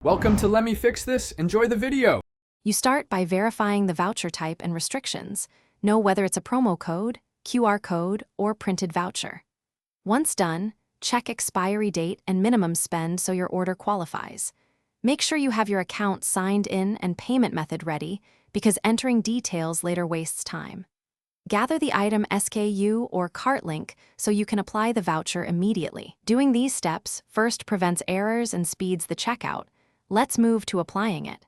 Welcome to Let Me Fix This. Enjoy the video. You start by verifying the voucher type and restrictions. Know whether it's a promo code, QR code, or printed voucher. Once done, check expiry date and minimum spend so your order qualifies. Make sure you have your account signed in and payment method ready because entering details later wastes time. Gather the item SKU or cart link so you can apply the voucher immediately. Doing these steps first prevents errors and speeds the checkout. Let's move to applying it.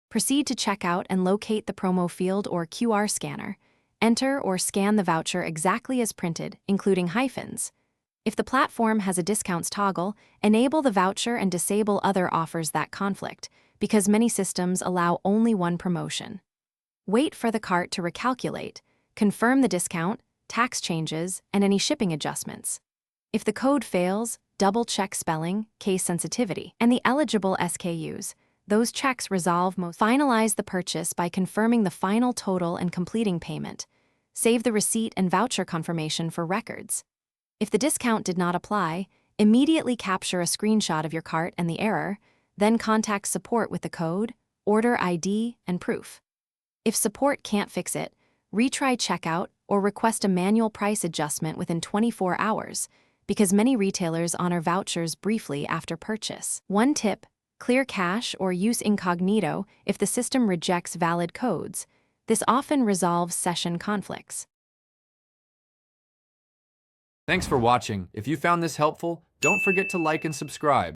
Proceed to checkout and locate the promo field or QR scanner. Enter or scan the voucher exactly as printed, including hyphens. If the platform has a discounts toggle, enable the voucher and disable other offers that conflict, because many systems allow only one promotion. Wait for the cart to recalculate. Confirm the discount, tax changes, and any shipping adjustments. If the code fails, double-check spelling, case sensitivity, and the eligible SKUs. Those checks resolve most. Finalize the purchase by confirming the final total and completing payment. Save the receipt and voucher confirmation for records. If the discount did not apply, immediately capture a screenshot of your cart and the error, then contact support with the code, order ID, and proof. If support can't fix it, retry checkout or request a manual price adjustment within 24 hours, because many retailers honor vouchers briefly after purchase. One tip: clear cache or use incognito if the system rejects valid codes. This often resolves session conflicts. Thanks for watching. If you found this helpful, don't forget to like and subscribe.